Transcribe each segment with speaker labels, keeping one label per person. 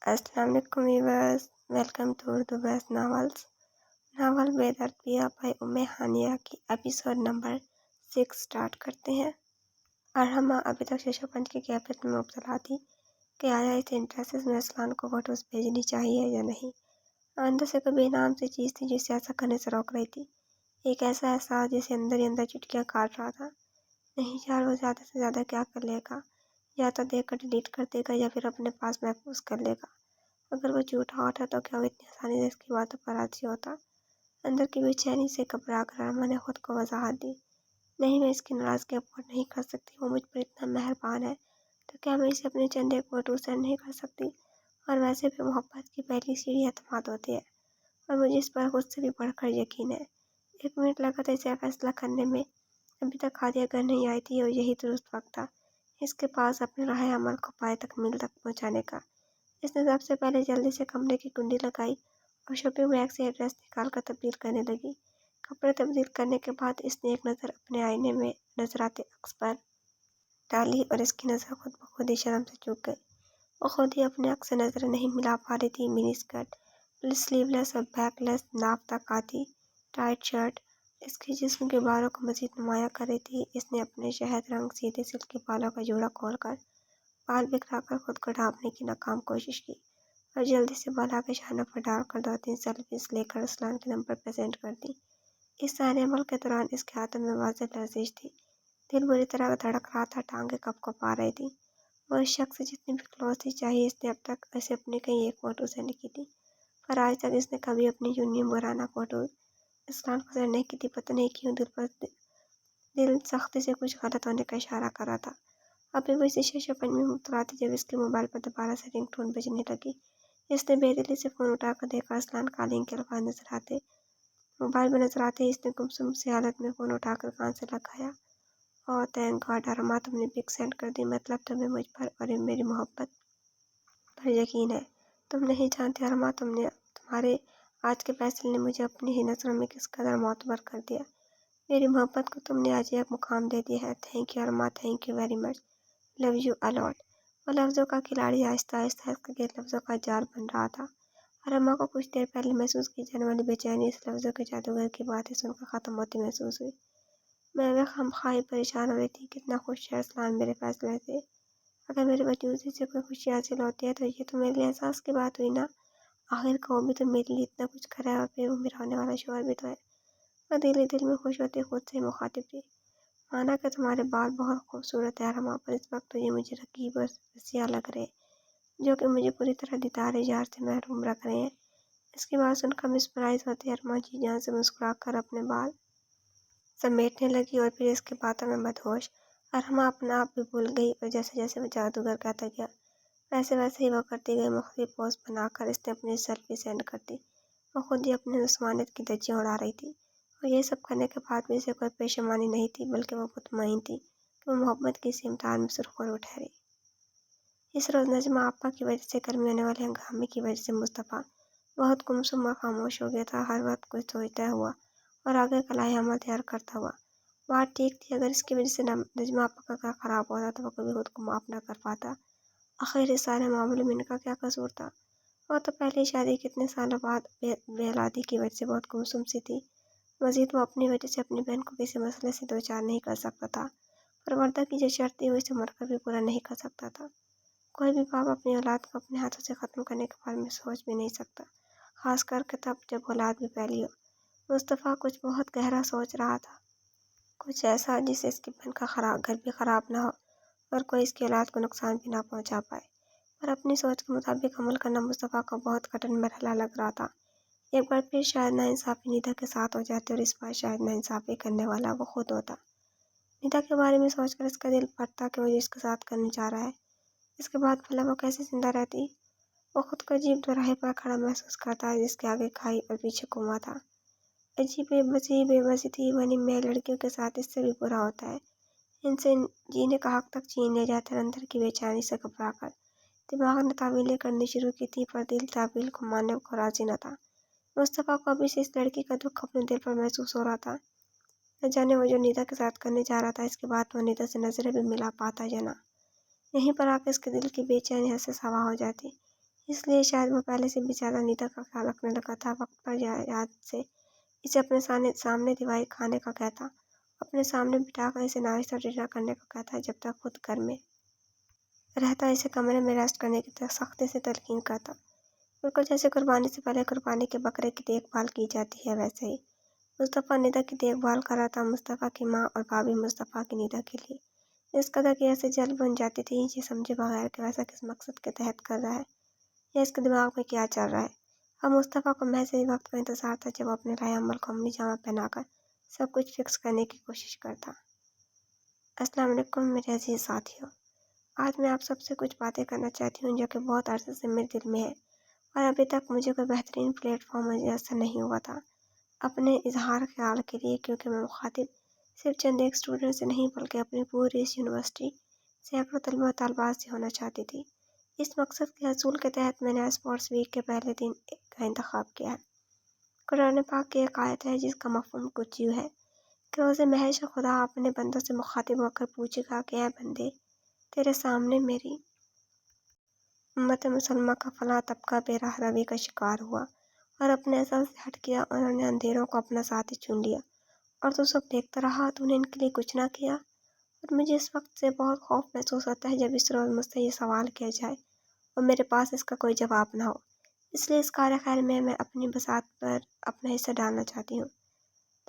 Speaker 1: السلام علیکم viewers, welcome to Urdu best novel Be Dard پیا بائی ام ہانیہ کی ایپیسوڈ نمبر 6 سٹارٹ کرتے ہیں۔ ارحمہ ابھی تک ششو پنچ کی کیفیت میں مبتلا تھی کہ آیا اس انٹرسٹ میں اسلان کو فوٹوز بھیجنی چاہیے یا نہیں۔ اندر سے کوئی بے نام سی چیز تھی جو اسے ایسا کرنے سے روک رہی تھی، ایک ایسا احساس جسے اندر ہی اندر چٹکیاں کاٹ رہا تھا۔ نہیں یار، وہ زیادہ سے زیادہ کیا کر لے گا، یا تو دیکھ کر ڈیلیٹ کر دے گا یا پھر اپنے پاس محفوظ کر لے گا۔ اگر وہ جھوٹا ہوتا تو کیا وہ اتنی آسانی سے اس کی باتوں پر راضی ہوتا؟ اندر کی بے چینی سے گھبرا کر ارحمہ نے خود کو وضاحت دی، نہیں میں اس کی ناراضگی افورڈ نہیں کر سکتی، وہ مجھ پر اتنا مہربان ہے تو کیا میں اسے اپنے چند ایک فوٹو سینڈ نہیں کر سکتی؟ اور ویسے بھی محبت کی پہلی سیڑھی اعتماد ہوتی ہے، اور مجھے اس پر خود سے بھی بڑھ کر یقین ہے۔ 1 منٹ لگا تھا اسے فیصلہ کرنے میں، ابھی تک ہادیہ گھر نہیں آئی تھی اور یہی درست وقت تھا اس کے پاس اپنے راہ عمل کو پائے تکمیل تک پہنچانے کا۔ اس نے سب سے پہلے جلدی سے کمرے کی کنڈی لگائی اور شاپنگ بیگ سے ایڈریس نکال کر تبدیل کرنے لگی۔ کپڑے تبدیل کرنے کے بعد اس نے ایک نظر اپنے آئینے میں نظر آتے عکس پر ڈالی اور اس کی نظر خود بخود ہی شرم سے چوک گئی۔ وہ خود ہی اپنے عکس سے نظریں نہیں ملا پا رہی تھی۔ منی اسکرٹ، سلیو لیس اور بیک لیس ناف تک آتی ٹائٹ شرٹ اس کے جسم کے بالوں کو مزید نمایاں کر رہی تھی۔ اس نے اپنے شہد رنگ سیدھے سلکی بالوں کا جوڑا کھول کر بال بکھرا کر خود کو ڈھانپنے کی ناکام کوشش کی اور جلدی سے بال آگے شانوں پر ڈال کر 2-3 سیلفیز لے کر اسلان کے نمبر پر سینڈ کر دی۔ اس سارے عمل کے دوران اس کے ہاتھوں میں واضح لرزش تھی، دل بری طرح دھڑک رہا تھا، ٹانگیں کپ کپ آ رہی تھی۔ وہ اس شخص سے جتنی بھی کلوز تھی، چاہیے اس نے اب تک اسے اپنی کہیں ایک فوٹو سینڈ کی تھی، پر آج تک اس نے کبھی اپنی یوں نیم ورانہ فوٹوز اسلان کو سینڈ نہیں کی تھی۔ پتہ نہیں کیوں دل سختی سے کچھ غلط ہونے کا اشارہ کر رہا تھا۔ ابھی وہ اسی ششو پنج میں مبتلا تھی جب اس کے موبائل پر دوبارہ سے رنگ ٹون بجنے لگی۔ اس نے بے دلی سے فون اٹھا کر دیکھا، اسلان کالنگ کے الفاظ موبائل میں نظر آتے ہی اس نے گمسم سی حالت میں فون اٹھا کر کان سے لگایا۔ اوہ تھینک گاڈ ارحمہ، تم نے پک سینڈ کر دی، مطلب تمہیں مجھ پر اور میری محبت پر یقین ہے۔ تم نہیں جانتی ارحمہ، تمہارے آج کے فیصلے نے مجھے اپنی ہی نظروں میں کس قدر معتبر کر دیا۔ میری محبت کو تم نے آج ایک مقام دے دیا ہے۔ Thank you Arhama, thank you very much, love you a lot. وہ لفظوں کا کھلاڑی آہستہ آہستہ اس کے گرد لفظوں کا جال بن رہا تھا۔ ارحمہ کو کچھ دیر پہلے محسوس کی جانے والی بے چینی اس لفظوں کے جادوگر کی باتیں سن کر ختم ہوتی محسوس ہوئی۔ میں خامخواہ پریشان ہو رہی تھی، کتنا خوش ہے اسلان میرے فیصلے سے۔ اگر میری موجودگی سے کوئی خوشی حاصل ہوتی ہے تو یہ تو میرے لیے احساس کی بات ہوئی نا۔ آخر کا وہ بھی تو میرے لیے اتنا کچھ کرا ہے، اور پھر وہ میرا ہونے والا شوہر بھی تو ہے۔ وہ دل میں خوش ہوتی خود سے مخاطب تھی، مانا کہ تمہارے بال بہت خوبصورت ہے ارحمہ، پر اس وقت تو یہ مجھے رقیب اور رسیا لگ رہے جو کہ مجھے پوری طرح دیدار یار سے محروم رکھ رہے ہیں۔ اس کی بات سن کر مسپرائز ہوتی ارحمہ جی جان سے مسکرا کر اپنے بال سمیٹنے لگی اور پھر اس کے باتوں میں مدہوش ارحمہ اپنا آپ بھی بھول گئی، اور جیسے جیسے وہ جادوگر کہتا گیا ویسے ویسے ہی وہ کرتی گئی۔ مختلف پوز بنا کر اس نے اپنی سیلفی سینڈ کر دی۔ وہ خود ہی اپنے جسمانیت کی دھجیاں اڑا رہی تھی، اور یہ سب کرنے کے بعد بھی اسے کوئی پشیمانی نہیں تھی، بلکہ وہ مطمئن تھی کہ وہ محبت کی اسی امتحان میں سرخرو ٹھہری۔ اس روز نجمہ آپا کی وجہ سے گھر میں ہونے والے ہنگامے کی وجہ سے مصطفیٰ بہت گمسم اور خاموش ہو گیا تھا، ہر وقت کچھ سوچتا ہوا اور آگے کا لائحہ عمل تیار کرتا ہوا۔ بات ٹھیک تھی، اگر اس کی وجہ سے نجمہ آپا کا گھر خراب ہوتا تو وہ کبھی خود کو معاف نہ کر پاتا۔ آخر اس سارے معاملے میں ان کا کیا قصور تھا؟ وہ تو پہلی شادی کے اتنے سالوں بعد بے اولادی کی وجہ سے بہت گمسم سی تھی۔ مزید وہ اپنی وجہ سے اپنی بہن کو کسی مسئلے سے دوچار نہیں کر سکتا تھا، پروردہ کی جو شرط تھی وہ اسے مر کر بھی پورا نہیں کر سکتا تھا۔ کوئی بھی باپ اپنی اولاد کو اپنے ہاتھوں سے ختم کرنے کے بارے میں سوچ بھی نہیں سکتا، خاص کر کے تب جب اولاد بھی پہلی ہو۔ مصطفیٰ کچھ بہت گہرا سوچ رہا تھا، کچھ ایسا جس سے اس کی بہن کا گھر بھی خراب نہ ہو اور کوئی اس کی اولاد کو نقصان بھی نہ پہنچا پائے، پر اپنی سوچ کے مطابق عمل کرنا مصطفیٰ کو بہت کٹھن مرحلہ لگ رہا تھا۔ ایک بار پھر شاید ناانصافی ندا کے ساتھ ہو جاتی، اور اس بار شاید ناانصافی کرنے والا وہ خود ہوتا۔ ندا کے بارے میں سوچ کر اس کا دل پھٹتا کہ وہ جو اس کے ساتھ کرنے جا رہا ہے، اس کے بعد بھلا وہ کیسے زندہ رہتی۔ وہ خود کو عجیب دوراہے پر کھڑا محسوس کرتا ہے جس کے آگے کھائی اور پیچھے کنواں تھا۔ عجیب بے بسی تھی، بنی میں لڑکیوں کے ساتھ اس سے بھی برا ہوتا ہے، ان سے جینے کا حق تک چھین لیا جاتا ہے۔ اندر کی بے چینی سے گھبرا کر دماغ نے تعویلیں کرنی شروع کی تھی، پر دل تعویل کو ماننے کو راضی نہ تھا۔ مصطفیٰ کو ابھی سے اس لڑکی کا دکھ اپنے دل پر محسوس ہو رہا تھا، نہ جانے وہ جو ندا کے ساتھ کرنے جا رہا تھا اس کے بعد وہ ندا سے نظریں بھی ملا پاتا یا نہ۔ یہیں پر آ کے اس کے دل کی بے چینی حد سے سوا ہو جاتی۔ اس لیے شاید وہ پہلے سے بھی زیادہ نیتا کا خیال رکھنے لگا تھا۔ وقت پر یاد سے اسے اپنے سامنے دوائی کھانے کا کہتا، اپنے سامنے بٹھا کر اسے ناشتہ ڈنر کرنے کا کہتا، جب تک خود گھر میں رہتا اسے کمرے میں ریسٹ کرنے کی سختی سے تلقین کرتا، بالکل جیسے قربانی سے پہلے قربانی کے بکرے کی دیکھ بھال کی جاتی ہے ویسے ہی مصطفیٰ ندا کی دیکھ بھال کر رہا تھا۔ مصطفیٰ کی ماں اور بھابھی مصطفیٰ کی ندا کے لیے اس قدر کی ایسے جلد بن جاتی تھی یہ سمجھے بغیر کہ ویسا کس مقصد کے تحت کر رہا ہے یا اس کے دماغ میں کیا چل رہا ہے۔ اب مصطفیٰ کو محض اسی وقت کا انتظار تھا جب اپنے رائے عمل کو عملی جامہ پہنا کر سب کچھ فکس کرنے کی کوشش کرتا۔ السلام علیکم میرے عزیز ساتھیوں، آج میں آپ سب سے کچھ باتیں کرنا چاہتی ہوں جو کہ بہت عرصے سے میرے دل میں ہے اور ابھی تک مجھے کوئی بہترین پلیٹ فارم میسر نہیں ہوا تھا اپنے اظہار خیال کے لیے، کیونکہ میں مخاطب صرف چند ایک اسٹوڈنٹ سے نہیں بلکہ اپنی پوری اس یونیورسٹی سینکڑوں طلبہ و طالبات سے ہونا چاہتی تھی۔ اس مقصد کے حصول کے تحت میں نے اسپورٹس ویک کے پہلے دن کا انتخاب کیا ہے۔ قرآن پاک کی ایک آیت ہے جس کا مفہوم کچھ یوں ہے کہ روز محشر خدا اپنے بندوں سے مخاطب ہو کر پوچھے گا کہ اے بندے، تیرے سامنے میری امت مسلمہ کا فلاں طبقہ بے راہ روی کا شکار ہوا اور اپنے اصل سے ہٹ گیا، انہوں نے اندھیروں کو اپنا ساتھی چن لیا اور تو سب دیکھتا رہا، تو نے ان کے لیے کچھ نہ کیا۔ اور مجھے اس وقت سے بہت خوف محسوس ہوتا ہے جب اس روز مجھ سے یہ سوال کیا جائے اور میرے پاس اس کا کوئی جواب نہ ہو۔ اس لیے اس کار خیر میں اپنی بساط پر اپنا حصہ ڈالنا چاہتی ہوں۔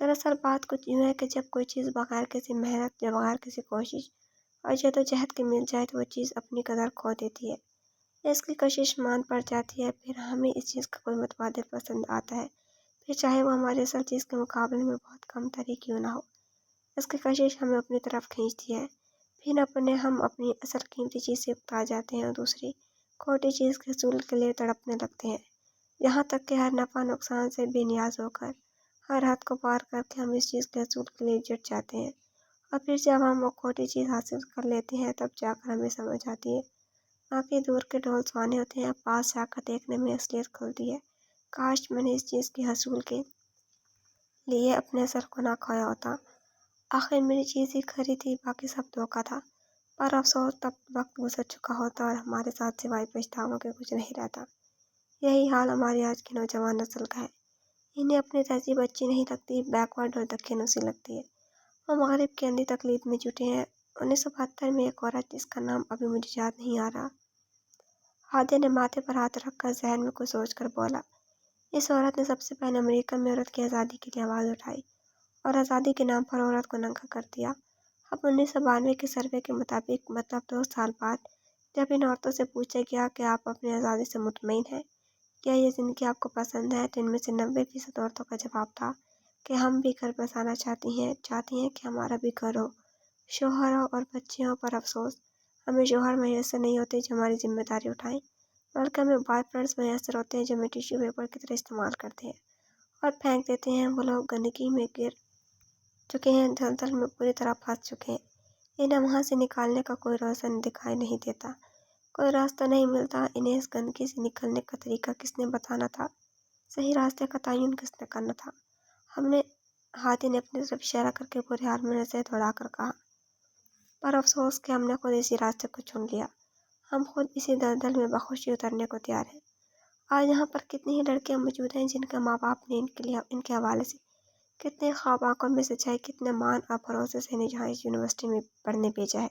Speaker 1: دراصل بات کچھ یوں ہے کہ جب کوئی چیز بغیر کسی محنت یا بغیر کسی کوشش اور جدوجہد کے مل جائے تو وہ چیز اپنی قدر کھو دیتی ہے یا اس کی کشش مان پڑ جاتی ہے، پھر ہمیں اس چیز کا کوئی متبادل پسند آتا ہے، پھر چاہے وہ ہماری اصل چیز کے مقابلے میں بہت کم تری کیوں نہ ہو۔ اس کی کشش ہمیں اپنی طرف کھینچتی ہے، پھر ہم اپنی اصل قیمتی چیز سے اکتا جاتے ہیں اور دوسری کھوٹی چیز کے حصول کے لیے تڑپنے لگتے ہیں، یہاں تک کہ ہر نفع نقصان سے بے نیاز ہو کر، ہر حد کو پار کر کے ہم اس چیز کے حصول کے لیے جٹ جاتے ہیں، اور پھر جب ہم وہ کھوٹی چیز حاصل کر لیتے ہیں تب جا کر ہمیں سمجھ آتی ہے، باقی دور کے ڈھول سوانے ہوتے ہیں، پاس جا کر دیکھنے میں اصلیت کھلتی ہے، کاش میں نے اس چیز کے حصول کے لیے اپنے اصل کو نہ کھویا ہوتا، آخر میری چیز ہی کھری تھی، باقی سب دھوکہ تھا۔ پر افسوس تب وقت گزر چکا ہوتا اور ہمارے ساتھ سوائے پچھتاووں کے کچھ نہیں رہتا۔ یہی حال ہماری آج کی نوجوان نسل کا ہے، انہیں اپنی تہذیب اچھی نہیں لگتی، بیکورڈ اور دکے نوسی لگتی ہے، وہ مغرب کی اندھی تقلید میں جٹے ہیں۔ 1972 میں ایک عورت جس کا نام ابھی مجھے یاد نہیں آ رہا، ہادے نے ماتھے پر ہاتھ رکھ کر ذہن میں کچھ سوچ کر بولا، اس عورت نے سب سے پہلے امریکہ میں عورت کی آزادی کے لیے آواز اٹھائی اور آزادی کے نام پر عورت کو ننگا کر دیا۔ اب 1992 کے سروے کے مطابق، مطلب 2 سال بعد، جب ان عورتوں سے پوچھا گیا کہ آپ اپنی آزادی سے مطمئن ہیں، کیا یہ زندگی آپ کو پسند ہے، تو ان میں سے 90% عورتوں کا جواب تھا کہ ہم بھی گھر بسانا چاہتی ہیں کہ ہمارا بھی گھر ہو، شوہر ہو اور بچے ہوں، پر افسوس ہمیں شوہر میسر نہیں ہوتے جو ہماری ذمہ داری اٹھائیں، بلکہ ہمیں بوائے فرینڈز میسر ہوتے ہیں جو ہمیں ٹیشو پیپر کی طرح استعمال کرتے ہیں اور پھینک دیتے ہیں۔ وہ لوگ گندگی میں گر چکے ہیں، دلدل میں پوری طرح پھنس چکے ہیں، انہیں وہاں سے نکالنے کا کوئی روشن دکھائی نہیں دیتا، کوئی راستہ نہیں ملتا۔ انہیں اس گندگی سے نکلنے کا طریقہ کس نے بتانا تھا، صحیح راستے کا تعین کس نے کرنا تھا؟ ہادی نے اپنی طرف اشارہ کر کے برے حال میں نظریں دوڑا کر کہا، پر افسوس کہ ہم نے خود اسی راستے کو چن لیا، ہم خود اسی دلدل میں بخوشی اترنے کو تیار ہیں۔ آج یہاں پر کتنی ہی لڑکیاں موجود ہیں جن کے ماں باپ نے ان کے حوالے سے کتنے خواب آنکھوں میں سچائی، کتنے مان اور بھروسے سے انہیں جہاں اس یونیورسٹی میں پڑھنے بھیجا ہے،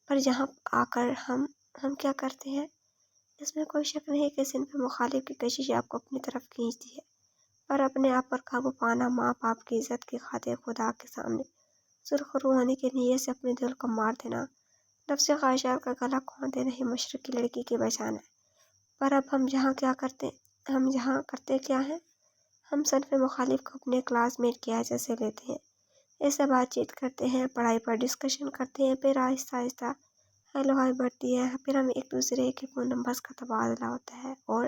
Speaker 1: پر یہاں آ کر ہم کیا کرتے ہیں؟ اس میں کوئی شک نہیں کہ صنف مخالف کی کشش آپ کو اپنی طرف کھینچتی ہے، پر اپنے آپ پر قابو پانا، ماں باپ کی عزت کی خاطر خدا کے سامنے سرخ رو ہونے کی نیت سے اپنے دل کو مار دینا، نفسی خواہشات کا گلا کھول دینا ہی مشرقی لڑکی کی پہچان ہے۔ پر اب ہم یہاں کرتے کیا ہیں؟ ہم صنف مخالف کو اپنے کلاس میٹ کی حیثیت سے لیتے ہیں، اس سے بات چیت کرتے ہیں، پڑھائی پر ڈسکشن کرتے ہیں، پھر آہستہ آہستہ ہیلو ہائی بڑھتی ہے، پھر ہم ایک دوسرے کے فون نمبرز کا تبادلہ ہوتا ہے اور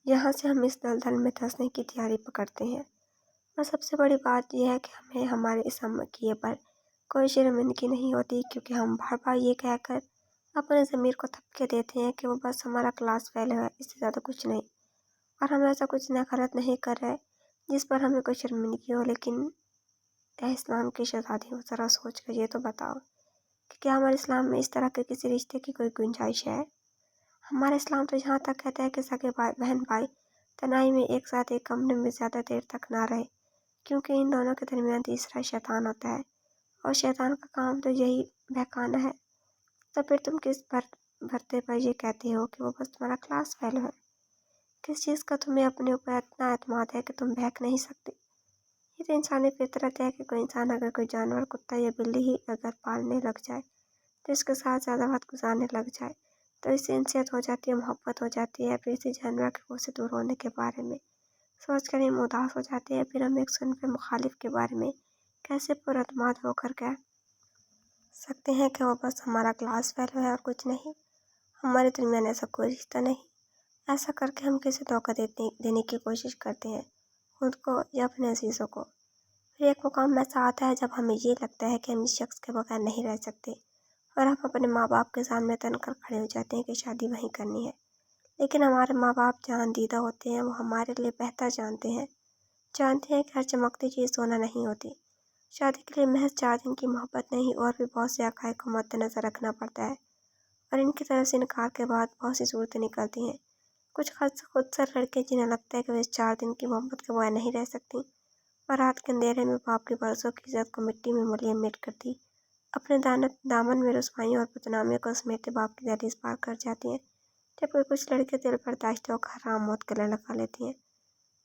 Speaker 1: یہاں سے ہم اس دلدل میں دھنسنے کی تیاری پکڑتے ہیں۔ اور سب سے بڑی بات یہ ہے کہ ہمیں ہمارے اس عمل پر کوئی شرمندگی نہیں ہوتی، کیونکہ ہم بار بار یہ کہہ کر اپنے ضمیر کو تھپکے دیتے ہیں کہ وہ بس ہمارا کلاس فیلو ہے، اس سے زیادہ کچھ نہیں، اور ہم ایسا کچھ غلط نہیں کر رہے جس پر ہمیں کوئی شرمندگی ہو۔ لیکن اے اسلام کی شہزادیوں، ذرا سوچ کر یہ تو بتاؤ کہ کیا ہمارے اسلام میں اس طرح کے کسی رشتے کی کوئی گنجائش ہے؟ ہمارا اسلام تو یہاں تک کہتا ہے کہ سگے بہن بھائی تنہائی میں ایک ساتھ ایک کمرے میں زیادہ دیر تک نہ رہے، کیونکہ ان دونوں کے درمیان تیسرا شیطان ہوتا ہے، اور شیطان کا کام تو یہی بہکانا ہے۔ تو پھر تم کس بھرتے پر یہ کہتے ہو کہ وہ بس تمہارا کلاس فیلو ہے؟ کس چیز کا تمہیں اپنے اوپر اتنا اعتماد ہے کہ تم بہک نہیں سکتے؟ یہ تو انسانی فطرت ہے کہ کوئی انسان اگر کوئی جانور، کتا یا بلی ہی اگر پالنے لگ جائے تو اس کے ساتھ زیادہ وقت گزارنے لگ جائے تو اس سے انسیت ہو جاتی ہے، محبت ہو جاتی ہے، پھر اسی جانور کے وہ سے دور ہونے کے بارے میں سوچ کر ہم اداس ہو جاتے ہیں۔ پھر ہم ایک صنف مخالف کے بارے میں کیسے پر اعتماد ہو کر کہہ سکتے ہیں کہ وہ بس ہمارا کلاس فیلو ہے اور کچھ نہیں؟ ہمارے درمیان ایسا کوئی رشتہ نہیں۔ ایسا کر کے ہم کسے دھوکہ دینے کی کوشش کرتے ہیں، خود کو یا اپنے عزیزوں کو۔ پھر ایک مقام ایسا آتا ہے جب ہمیں یہ لگتا ہے کہ ہم اس شخص کے بغیر نہیں رہ سکتے، اور ہم اپنے ماں باپ کے سامنے تن کر کھڑے ہو جاتے ہیں کہ شادی وہیں کرنی ہے۔ لیکن ہمارے ماں باپ جہاں دیدہ ہوتے ہیں، وہ ہمارے لیے بہتر جانتے ہیں کہ ہر چمکتی چیز سونا نہیں ہوتی۔ شادی کے لیے محض 4 دن کی محبت نہیں، اور بھی بہت سے حقائق کو مد نظر رکھنا پڑتا ہے، اور ان کی طرف سے انکار کے بعد بہت سی صورتیں نکلتی ہیں۔ کچھ خود سر لڑکے جنہیں لگتا ہے کہ وہ اس 4 دن کی محبت کے بغیر نہیں رہ سکتی، اور رات کے اندھیرے میں باپ کی برسوں کی عزت کو مٹی میں ملیم مٹ کرتی اپنے دامن میں رسوائیوں اور بدنامیوں کو سمیٹے باپ کی دہلیز پار کر جاتی ہیں، جبکہ کچھ لڑکے دل برداشت ہو کر حرام موت گلے لگا لیتی ہیں،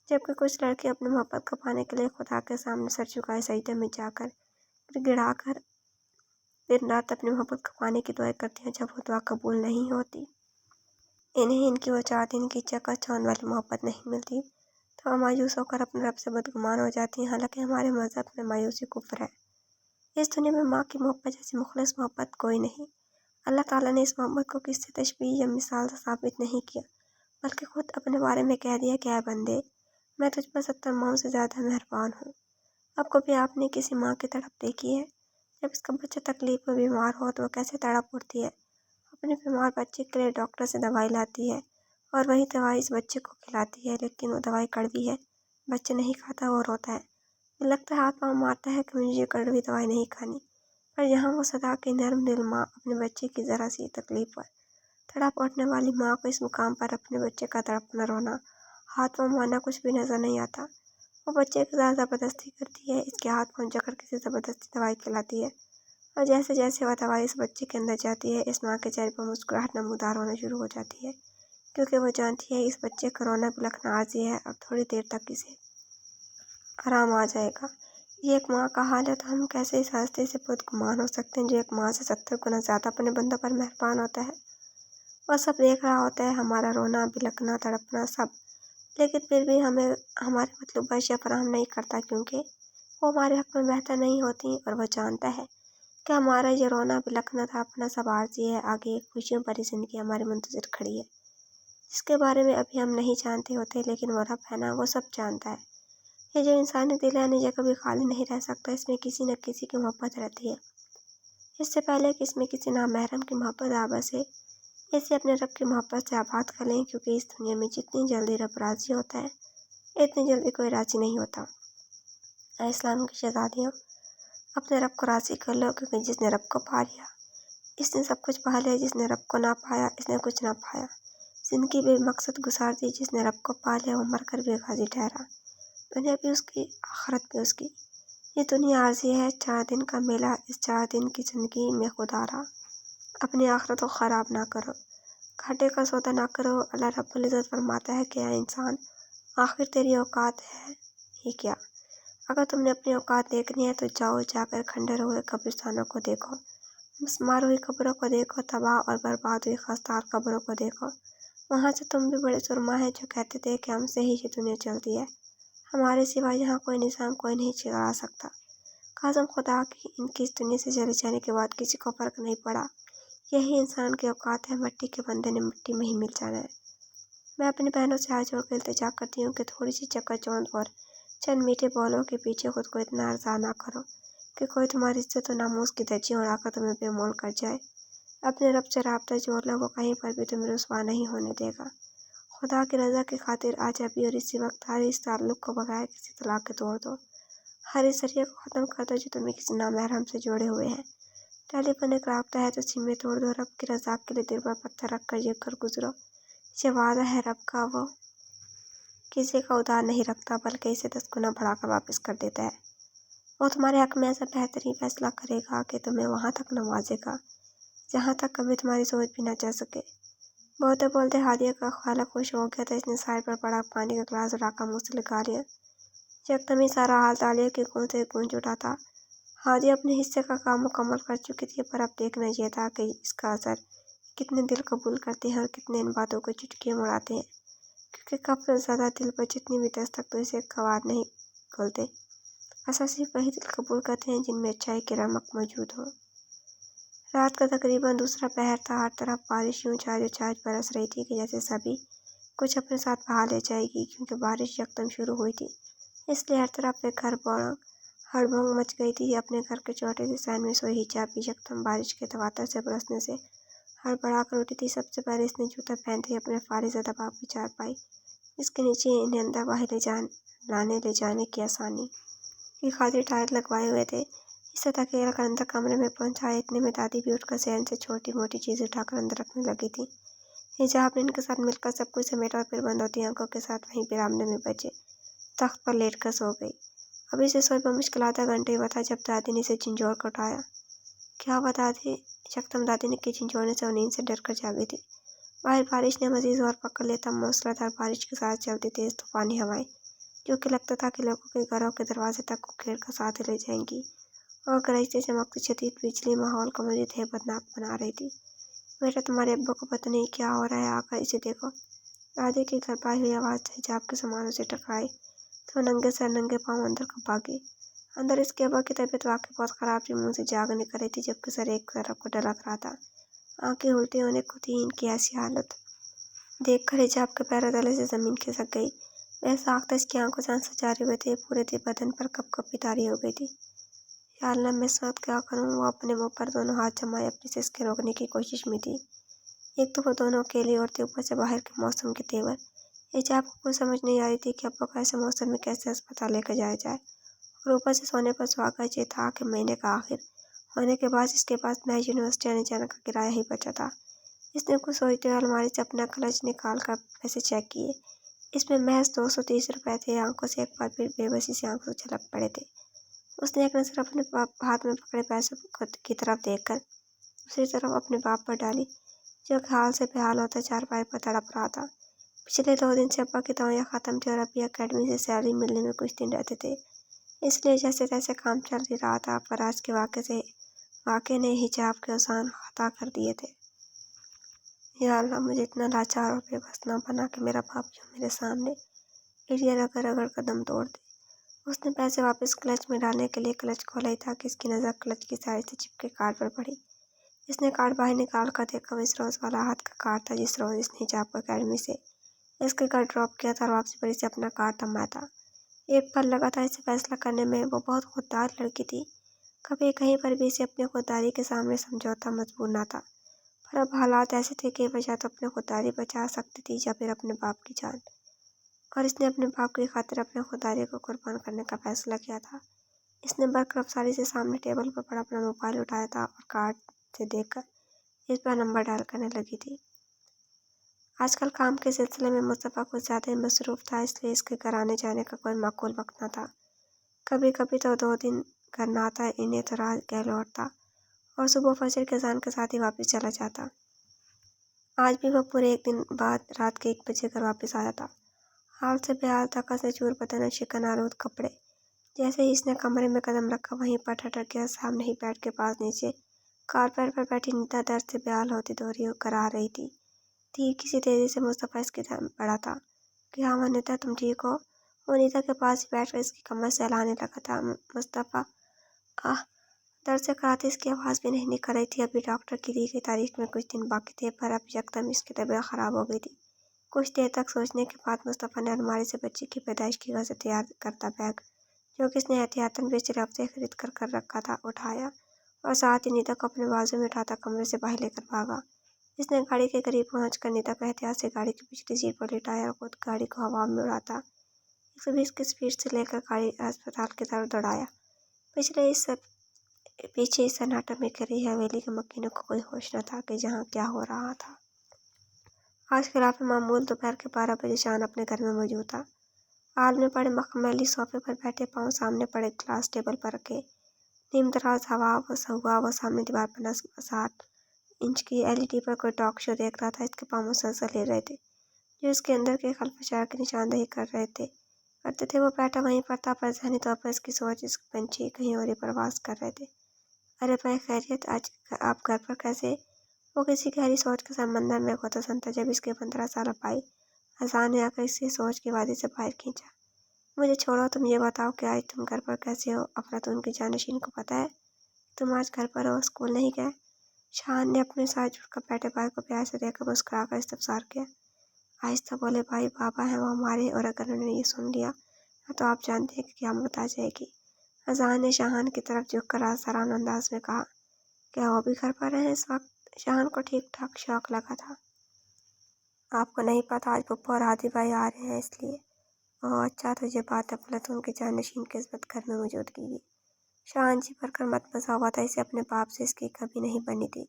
Speaker 1: جبکہ کچھ لڑکے اپنی محبت کو پانے کے لیے خدا کے سامنے سر جھکائے سجدے میں جا کر گڑ گڑا کر دن رات اپنی محبت کو پانے کی دعائیں کرتی ہیں۔ جب وہ دعا قبول نہیں ہوتی، انہیں ان کی وہ 4 دن کی چکا چوند والی محبت نہیں ملتی، تو وہ مایوس ہو کر اپنے رب سے بدگمان ہو جاتی ہیں، حالانکہ ہمارے مذہب میں مایوسی کفر ہے۔ اس دنیا میں ماں کی محبت جیسی مخلص محبت کوئی نہیں۔ اللہ تعالیٰ نے اس محبت کو کسی سے تشبیہ یا مثال سے ثابت نہیں کیا، بلکہ خود اپنے بارے میں کہہ دیا کہ اے بندے، میں تجھ پر 70 ماؤں سے زیادہ مہربان ہوں۔ اب کبھی آپ نے کسی ماں کی تڑپ دیکھی ہے؟ جب اس کا بچہ تکلیف میں بیمار ہو تو وہ کیسے تڑپ اٹھتی ہے، اپنے بیمار بچے کے لیے ڈاکٹر سے دوائی لاتی ہے، اور وہی دوائی اس بچے کو کھلاتی ہے، لیکن وہ دوائی کڑوی ہے، بچہ نہیں کھاتا، وہ روتا ہے، وہ لگتا ہے ہاتھ پاؤں مارتا ہے کہ مجھے یہ کڑوی دوائی نہیں کھانی، پر یہاں وہ صدا کی نرم دل ماں اپنے بچے کی ذرا سی تکلیف پر تڑپ اٹھنے والی ماں کو اس مقام پر اپنے بچے کا تڑپنا، رونا، ہاتھ پاؤں مارنا کچھ بھی نظر نہیں آتا۔ وہ بچے کے ساتھ زبردستی کرتی ہے، اس کے ہاتھ پاؤں جکڑ کسی زبردستی دوائی کھلاتی ہے، اور جیسے جیسے وہ دوائی اس بچے کے اندر جاتی ہے، اس ماں کے چہرے پر مسکراہٹ نمودار ہونا شروع ہو جاتی ہے، کیونکہ وہ جانتی ہے اس بچے کا رونا بلکنا عارضی ہے، اب تھوڑی دیر تک اسے آرام آ جائے گا۔ یہ ایک ماں کا حال ہے، تو ہم کیسے اس ہستی سے بدگمان ہو سکتے ہیں جو ایک ماں سے 70 گنا زیادہ اپنے بندوں پر مہربان ہوتا ہے؟ وہ سب دیکھ رہا ہوتا ہے، ہمارا رونا، بلکنا، تڑپنا، سب، لیکن پھر بھی ہمیں ہماری مطلوبہ اشیاء فراہم نہیں کرتا، کیونکہ وہ ہمارے حق میں بہتر نہیں ہوتی، اور وہ جانتا ہے کہ ہمارا یہ رونا، بلکنا، تڑپنا سب عارضی ہے، آگے ایک خوشیوں بھری زندگی ہمارے منتظر کھڑی ہے، جس کے بارے میں ابھی ہم نہیں جانتے ہوتے، لیکن وہ رب ہے نا، وہ سب جانتا ہے۔ یہ جو انسانی دل ہے نا، یہ کبھی خالی نہیں رہ سکتا، اس میں کسی نہ کسی کی محبت رہتی ہے۔ اس سے پہلے کہ اس میں کسی نامحرم کی محبت آ بسے، اسے اپنے رب کی محبت سے آباد کر لیں، کیونکہ اس دنیا میں جتنی جلدی رب راضی ہوتا ہے، اتنی جلدی کوئی راضی نہیں ہوتا۔ اے اسلام کی شہزادیوں، اپنے رب کو راضی کر لو، کیونکہ جس نے رب کو پا لیا، اس نے سب کچھ پا لیا، جس نے رب کو نہ پایا، اس نے کچھ نہ پایا۔ زندگی بے مقصد گزار دی، جس نے رب کو پا لیا، وہ مر کر بے غازی ٹھہرا، دنیا بھی اس کی، آخرت بھی اس کی۔ یہ دنیا عارضی ہے، 4 دن کا میلہ، اس 4 دن کی زندگی میں خدا را اپنی آخرت کو خراب نہ کرو، گھاٹے کا سودا نہ کرو۔ اللہ رب العزت فرماتا ہے کہ اے انسان، آخر تیری اوقات ہے ہی کیا؟ اگر تم نے اپنی اوقات دیکھنی ہے تو جاؤ، جا کر کھنڈر ہوئے قبرستانوں کو دیکھو، مسمار ہوئی قبروں کو دیکھو، تباہ اور برباد ہوئی خستار قبروں کو دیکھو۔ وہاں سے تم بھی بڑے سرما ہیں جو کہتے تھے کہ ہم سے ہی یہ دنیا چلتی ہے، ہمارے سوا یہاں کوئی نظام کوئی نہیں چلا سکتا۔ قسم خدا کی، ان کی اس دنیا سے چلے جانے کے بعد کسی کو فرق نہیں پڑا۔ یہی انسان کے اوقات ہے، مٹی کے بندے نے مٹی میں ہی مل جانا ہے۔ میں اپنی بہنوں سے ہاتھ جوڑ کر التجا کرتی ہوں کہ تھوڑی سی چکا چوند اور چند میٹھے بولوں کے پیچھے خود کو اتنا ارزاں نہ کرو کہ کوئی تمہاری عزت و ناموس کی دھجیاں اڑا کر تمہیں بے مول کر جائے۔ اپنے رب سے رابطہ جوڑ لو، وہ کہیں پر بھی تمہیں رسوا نہیں ہونے دے گا۔ خدا کی رضا کی خاطر آج ابھی اور اسی وقت ہر اس تعلق کو بغیر کسی طلاق کے توڑ دو، ہر اس ذریعے کو ختم کر دو جو تمہیں کسی نامحرم سے جوڑے ہوئے ہیں۔ टेलीफोन एक राब्ता है तो सिम में तोड़ दो, रब की रज़ा के लिए दिल पर पत्थर रख कर कर गुजरो। ये वादा है रब का, वो किसी का उधार नहीं रखता बल्कि इसे 10 गुना बढ़ाकर वापस कर देता है। वो तुम्हारे हक में ऐसा बेहतरीन फैसला करेगा कि तुम्हें वहाँ तक नवाजेगा जहाँ तक कभी तुम्हारी सोच भी न जा सके। बोलते बोलते हादिया का ख्वाला खुश हो गया था। इसने साइड पर पड़ा पानी का गिलास उठाकर मुँह से लगा लिया। यकदम ही सारा हाल तालियों की गूंज से गूंज उठा था। हादिया अपने हिस्से का काम मुकम्मल कर चुकी थी, पर अब देखना यह था कि इसका असर कितने दिल कबूल करते हैं और कितने इन बातों को चुटकियाँ उड़ाते हैं, क्योंकि कब ज़्यादा दिल पर जितनी भी दस्तक तो इसे कवार नहीं खोलते। असल सिर्फ वही दिल कबूल करते हैं जिनमें अच्छाई की रमक मौजूद हो। रात का तकरीबन दूसरा पहर था। हर तरफ बारिश यूं छाछ बरस रही थी कि जैसे सभी कुछ अपने साथ बहा ले जाएगी, क्योंकि बारिश यकदम शुरू हुई थी। इसलिए हर तरफ एक हड़बड़ाहट मच गई थी। अपने घर के छोटे से सहन में सोई हिजाब भी यकदम बारिश के तवातर से बरसने से हड़बड़ा कर उठी थी। सबसे पहले इसने जूता पहनते ही अपने फारिज़दा बाप की चारपाई, इसके नीचे इन्हें अंदर बाहर ले जाने की आसानी की खातिर टायर लगवाए हुए थे। इसे धकेल कर अंदर कमरे में पहुंचाया। इतने में दादी भी उठकर सहन से छोटी मोटी चीज़ें उठाकर अंदर रखने लगी थी। हिजाब ने इनके साथ मिलकर सब कुछ समेटा और फिर बंद होती आंखों के साथ वहीं पिरामने में बचे तख्त पर लेट कर सो गई। अभी से सोए पर मुश्किल आधा घंटे हुआ था जब दादी ने इसे झिंझोड़ कर उठाया। क्या हुआ दादी? यकदम दादी ने की झिंझोड़ने से वो नींद से डर कर जागी थी। बाहर बारिश ने मजीद जोर पकड़ लिया था। मूसलाधार बारिश के साथ चलती तेज तूफानी हवाएं, जो कि लगता था कि लोगों के घरों के दरवाजे तक उखेड़ कर साथ ले जाएंगी, और गरजते चमकती शदीद बिजली माहौल को मजीद हैबतनाक बना रही थी। बेटा, तुम्हारे अब्बू को पता नहीं क्या हो रहा है, आकर इसे देखो। दादी की घरपाई हुई आवाज़ हिजाब के सामानों से टकराई तो नंगे सर नंगे पाँव अंदर को भागी। अंदर इसके अब्बा की तबीयत वाकई बहुत ख़राब थी। मुँह से जाग निकल रही थी जबकि सर एक तरफ को ढलक रहा था। आंखें उल्टी होने को थी। इनकी ऐसी हालत देखकर हिजाब के पैरों तले से ज़मीन खिसक गई। वह साख्त इसकी आंखों से आंसू जारी हुए थे। पूरे बदन पर कपकपी तारी हो गई थी। या अल्लाह, मैं इस वक्त क्या करूँ? वो अपने मुंह पर दोनों हाथ जमाए अपनी सिसके रोकने की कोशिश में थी। एक तो वो दोनों अकेली औरतें, ऊपर से बाहर के मौसम के तेवर। हिजाब को कुछ समझ नहीं आ रही थी कि अब्बा को ऐसे मौसम में कैसे अस्पताल लेकर जाया जाए, और ऊपर से सोने पर सुहागा ये था कि महीने का आखिर होने के बाद इसके पास महज यूनिवर्सिटी आने जाने का किराया ही बचा था। इसने कुछ सोचते हुए अलमारी से अपना क्लच निकाल कर पैसे चेक किए। इसमें महज 230 रुपये थे। आंखों से एक बार फिर बेबसी से आंखों छलक पड़े थे। उसने एक नजर अपने हाथ में पकड़े पैसों की तरफ देखकर दूसरी तरफ अपने बाप पर डाली, जो हाल से बेहाल होता चारपाई पर तड़प रहा था। पिछले 2 दिन से अब्बा की दवाइयाँ ख़त्म थी और अभी अकेडमी से सैलरी मिलने में कुछ दिन रहते थे, इसलिए जैसे तैसे काम चल ही रहा था। पर आज के वाक़े ने हिजाब के आसान खता कर दिए थे। या अल्लाह, मुझे इतना लाचार और बेबस ना बना कि मेरा बाप जो मेरे सामने एड़ियाँ रगड़ रगड़ कदम तोड़ दे। उसने पैसे वापस क्लच में डालने के लिए क्लच खोला ही था कि इसकी नज़र क्लच की साइड से चिपके कार्ड पर पड़ी। इसने कार्ड बाहर निकाल कर देखा। वो इस रोज़ वाला हाथ का कार्ड था जिस रोज़ इसने हिजाब को अकेडमी से इसके घर ड्रॉप किया था और वापसी पर इसे अपना कार्ड थमाया था। एक पल लगा था इसे फैसला करने में। वो बहुत खुददार लड़की थी। कभी कहीं पर भी इसे अपनी खुददारी के सामने समझौता मंजूर न था। पर अब हालात ऐसे थे कि वह या तो अपनी खुददारी बचा सकती थी या फिर अपने बाप की जान, और इसने अपने बाप की खातिर अपनी खुददारी को कुर्बान करने का फैसला किया था। इसने बरकरफ्तारी से सामने टेबल पर पड़ा अपना मोबाइल उठाया था और कार्ड से देखकर इस पर नंबर डायल करने लगी थी। आजकल काम के सिलसिले में मुस्तफ़ा कुछ ज़्यादा ही मसरूफ़ था, इसलिए इसके घर आने जाने का कोई माकूल वक्त न था। कभी कभी तो 2 दिन घर न आता, इन्हें तो रात गह लौटता और सुबह फजर के अज़ान के साथ ही वापस चला जाता। आज भी वह पूरे 1 दिन बाद रात के 1 बजे घर वापस आया था। हाल से बेहाल, थका से चूर बदन और शिकन आलूद कपड़े। जैसे ही इसने कमरे में कदम रखा वहीं पर ठठक गया। सामने ही बेड के पास नीचे कारपेट पर बैठी नीता दर्द से बेहाल होती दोहरी कर आ रही थी। तीर किसी तेजी से मुस्तफ़ा इसकी तरफ बढ़ा था कि हाँ वनीता, तुम ठीक हो? वो नीता के पास ही बैठकर इसकी कमर सहलाने लगा था। मुस्तफ़ा, आह! दर्द से कराहती इसकी आवाज़ भी नहीं निकल रही थी। अभी डॉक्टर की दी गई तारीख में कुछ दिन बाकी थे, पर अब यकदम इसकी तबीयत ख़राब हो गई थी। कुछ देर तक सोचने के बाद मुस्तफ़ा ने अलमारी से बच्ची की पैदाइश की घर से तैयार करता बैग, जो कि इसने एहतियातन पिछले हफ्ते खरीद कर रखा था, उठाया और साथ ही नीता को अपने बाजू में उठाता कमरे से बाहर लेकर भागा। इसने गाड़ी के करीब पहुंचकर नीता को एहतियात से गाड़ी की पिछली सीट पर लिटाया और खुद गाड़ी को हवा में उड़ाता 120 की स्पीड से लेकर गाड़ी अस्पताल की तरफ दौड़ाया। पिछले इस पीछे इस सन्नाटे में घिरी हवेली के मक्खियों को कोई होश न था कि जहाँ क्या हो रहा था। आज खिलाफ मामूल दोपहर के 12 बजे शान अपने घर में मौजूद था। हाल में पड़े मखमली सोफे पर बैठे, पाँव सामने पड़े ग्लास टेबल पर रखे, नीम दराज हवा वो सामने दीवार पर 60 इंच की LED पर कोई टॉक शो देख रहा था। इसके पाँव मुसलसल हिल रहे थे, जो इसके अंदर के खलफशार की निशानदेही करते थे। वो बैठा वहीं पर था, पर ज़हनी तौर पर इसकी सोच, इसके पंछी कहीं और ही प्रवास कर रहे थे। अरे भाई खैरियत, आज आप घर पर कैसे? वो किसी गहरी सोच के समंदर में खोता सन था जब इसके 15 साल भाई हसन ने आकर इसी सोच की वादी से बाहर खींचा। मुझे छोड़ो, तुम ये बताओ कि आज तुम घर पर कैसे हो? अफलातून की जानशीन को पता है तुम आज घर पर हो, स्कूल नहीं गए? शान ने अपने साथ जुड़कर बैठे भाई को प्यार से देखकर मुस्कुराकर इस्तफसार किया। आहिस्ता बोले, भाई बाबा हैं वो हमारे, और अगर उन्होंने ये सुन लिया तो आप जानते हैं कि क़यामत आ जाएगी। हसन ने शाहान की तरफ झुककर आसाराना अंदाज में कहा, क्या वो भी घर पर हैं इस वक्त? शाहान को ठीक ठाक शौक लगा था। आपको नहीं पता, आज पप्पू और हादी भाई आ रहे हैं इसलिए। ओह अच्छा, तो ये बात अफलातून के जानशीन किस्मत घर में मौजूदगी की। शाहान जी भरकर मतमज़ा हुआ था, इसे अपने बाप से इसकी कभी नहीं बनी थी।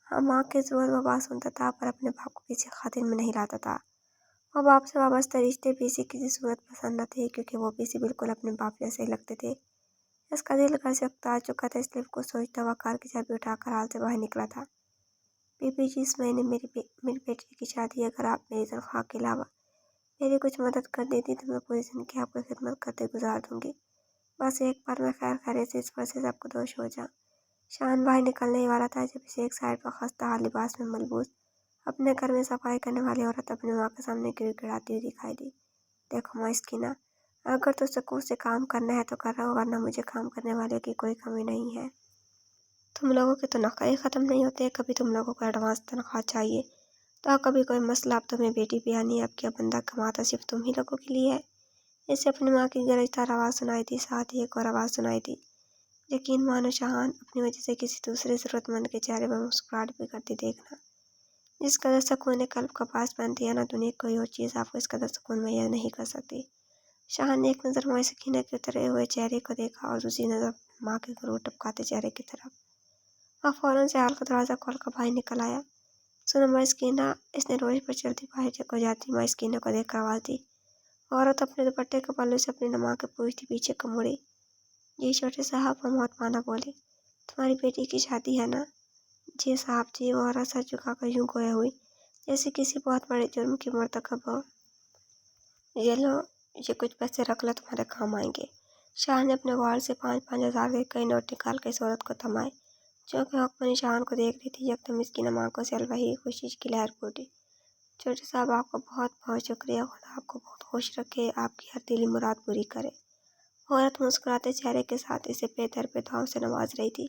Speaker 1: हाँ, माँ के ज़ोर वो बात सुनता था, पर अपने बाप को किसी खातिर में नहीं लाता था। और बाप से वाबस्ता रिश्ते भी इसे किसी सूरत पसंद न थे, क्योंकि वो भी इसे बिल्कुल अपने बाप जैसे ही लगते थे। इसका दिल घर से उकता चुका था, इसलिए कुछ सोचता हुआ कार की चाबी उठाकर हाल से बाहर निकला था। बीबी जी, इस महीने मेरी बेटी की शादी है। अगर आप मेरी तनख्वाह के अलावा मेरी कुछ मदद कर देती तो मैं पूरी जिंदगी आपकी खिदमत करते गुजार दूंगी। बस एक बार मैं खैर खैरियत से इस पर से सबको दोष हो जा। शान भाई निकलने ही वाला था जब इसे एक साइड पर खस्ता हाल लिबास में मलबूस अपने घर में सफाई करने वाली औरत अपनी माँ के सामने गिड़गिड़ाती हुई दिखाई दी। देखो माँ इसकीना, अगर तो सुकून से काम करना है तो कर रहा हो, वरना मुझे काम करने वाले की कोई कमी नहीं है। तुम लोगों के तो नखरे ख़त्म नहीं होते। कभी तुम लोगों को एडवांस तनख्वाह चाहिए तो कभी कोई मसला। अब तुम्हें बेटी भी आनी है, अब क्या बंदा कमाता सिर्फ तुम ही लोगों के लिए है? इससे अपनी माँ की गरजदार आवाज़ सुनाई दी, साथ ही एक और आवाज़ सुनाई दी। यकीन मानो शाहान, अपनी वजह से किसी दूसरे ज़रूरतमंद के चेहरे पर मुस्कुराहट भी करती देखना। जिस कदर सुकून कल्ब का पास बनती है ना, दुनिया कोई और चीज़ आपको इस कदर सुकून मुहैया नहीं कर सकती। शाहान ने एक नज़र माँ सकीना के उतरे हुए चेहरे को देखा और दूसरी नज़र माँ के गुरूर टपकाते चेहरे की तरफ। वह फौरन से हाल का दरवाज़ा खोलकर बाहर निकल आया। सुनो माँ सकीना, इसने रोज पर चलती बाहर को जाती माँ सकीना को देखकर आवाज़ दी। औरत अपने दुपट्टे के पल्लू से अपनी नमा के पूछती पीछे को मुड़ी। जी छोटे साहब, वो मोहतमाना बोली, तुम्हारी बेटी की शादी है ना? जी साहब जी। वो औरत सर झुकाकर यूं गोया हुई जैसे किसी बहुत बड़े जुर्म की मर्तकब हो। ये लो, ये कुछ पैसे रख लो, तुम्हारे काम आएंगे। शाह ने अपने वार्ड से 5,000 के कई नोट निकाल कर इस औरत को थमाए, जो कि हुक्मनी शाहान को देख रही थी। यकदम इसकी नमा को से अलवाही खुशी की लहर फूटी। छोटे साहब, आपका बहुत बहुत शुक्रिया। खुदा आपको बहुत खुश रखे, आपकी हर दिली मुराद पूरी करे। औरत मुस्कुराते चेहरे के साथ इसे बेदर बेदुआओं से नवाज रही थी।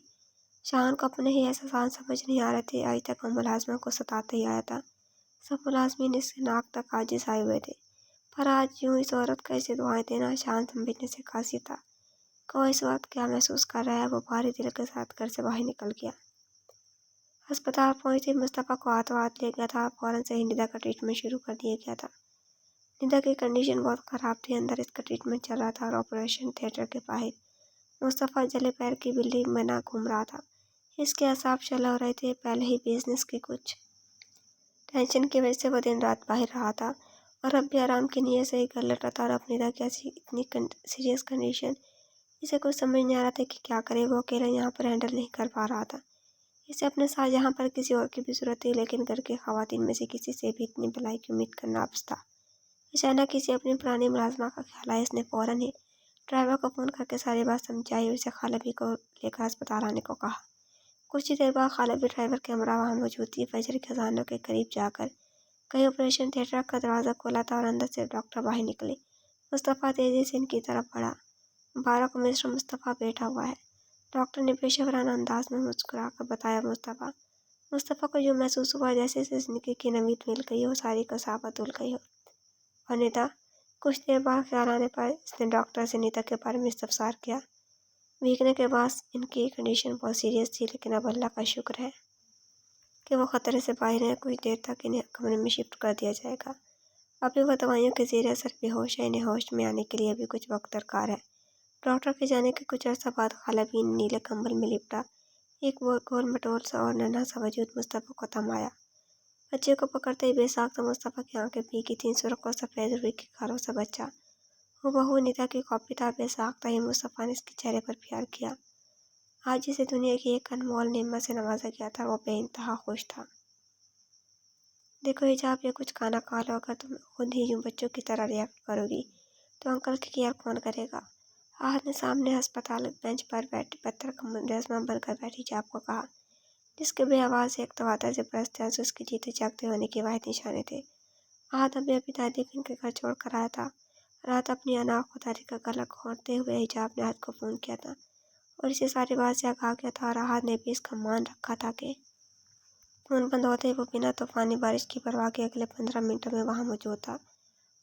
Speaker 1: शाहान को अपने ही एहसास समझ नहीं आ रहे थे। आज तक वो मुलाजमा को सताते ही आया था। सब मुलाजमीन इसके नाक तक आजिज आए हुए थे, पर आज यूं इस औरत को ऐसे दुआएं देना शान समझने से कासी था। को इस वक्त क्या महसूस कर रहा है? वो भारी दिल के साथ घर से बाहर निकल गया। अस्पताल पहुंचते मुस्तफ़ा को हाथों हाथ ले गया था। फौरन से ही निदा का ट्रीटमेंट शुरू कर दिया गया था। निदा की कंडीशन बहुत ख़राब थी। अंदर इसका ट्रीटमेंट चल रहा था और ऑपरेशन थिएटर के बाहर मुस्तफ़ा जले पैर की बिल्ली में ना घूम रहा था। इसके असाब चल हो रहे थे। पहले ही बिजनेस की कुछ टेंशन की वजह से वो दिन रात बाहर रहा था और अब भी आराम की नीयत से ही घर लौटा था। और अपनी निदा की ऐसी इतनी सीरियस कंडीशन, इसे कुछ समझ नहीं आ रहा था कि क्या करे। वो अकेला यहाँ पर हैंडल नहीं कर पा रहा था। इसे अपने साथ यहाँ पर किसी और की भी जरूरत थी, लेकिन घर की खवातीन में से किसी से भी इतनी भलाई की उम्मीद करना अबस था। अचानक किसी अपनी पुरानी मुलाजमा का ख्याल आया। इसने फौरन ही ड्राइवर को फ़ोन करके सारी बात समझाई और उसे खालबी को लेकर अस्पताल आने को कहा। कुछ ही देर बाद खालबी ड्राइवर के हमरा वहाँ मौजूद थी। फजर के अज़ानों के करीब जाकर कहीं ऑपरेशन थिएटर का दरवाज़ा खोला था और अंदर से डॉक्टर बाहर निकले। मुस्तफ़ा तेज़ी से इनकी तरफ बढ़ा। मुबारक हो, मिस्टर मुस्तफ़ा बैठा हुआ है, डॉक्टर ने पेशेवराना अंदाज में मुस्कुराकर बताया। मुस्तफ़ा को यूँ महसूस हुआ जैसे इसे ज़िंदगी की नवीद मिल गई हो, सारी कसावत धुल गई हो। और निदा, कुछ देर बाद ख्याल आने पर इसने डॉक्टर से निदा के बारे में इस्तफसार किया। भीगने के बाद इनकी कंडीशन बहुत सीरियस थी, लेकिन अब अल्लाह का शुक्र है कि वो ख़तरे से बाहर हैं। कुछ देर तक इन्हें कमरे में शिफ्ट कर दिया जाएगा। अभी वो दवाइयों के ज़ेर असर बेहोश है। इन्हें होश में आने के लिए अभी कुछ वक्त दरकार है। डॉक्टर के जाने के कुछ अर्सा बाद खाला भी नीले कंबल में लिपटा एक वो गोल मटोल सा और नन्हा सा वजूद मुस्तफ़ा को थमाया। बच्चे को पकड़ते ही बेसाख्ता मुस्तफ़ा की आंखें भीगी थीं। सुर्ख और सफ़ेद रुई के खारों सा बच्चा हूबहू निदा की कॉपी था। बेसाख्ता ही मुस्तफ़ा ने इसके चेहरे पर प्यार किया। आज जिसे दुनिया की एक अनमोल नेमत से नवाजा गया था वो बेइंतहा खुश था। देखो हिजाब, ये कुछ खाना खा लो। अगर तुम खुद ही यूं बच्चों की तरह रिएक्ट करोगी तो अंकल की केयर कौन करेगा? आहत ने सामने अस्पताल बेंच पर बैठी पत्थर का मुजस्समा बनकर बैठी हिजाब को कहा, जिसके बेआवाज़ एक तवादर से बरसते आंसू उसके जीते जागते होने के वाहिद निशाने थे। आहत अभी अभी दादी को इनके घर छोड़ कर आया था। रात अपनी अनाखुदारी का गला घोंटते हुए हिजाब ने आहत को फ़ोन किया था और इसे सारी बात से आगाह किया था और आहत ने भी इसका मान रखा था कि फ़ोन बंद होते ही वो बिना तूफ़ानी बारिश की परवाह के अगले 15 मिनटों में वहाँ मौजूद था।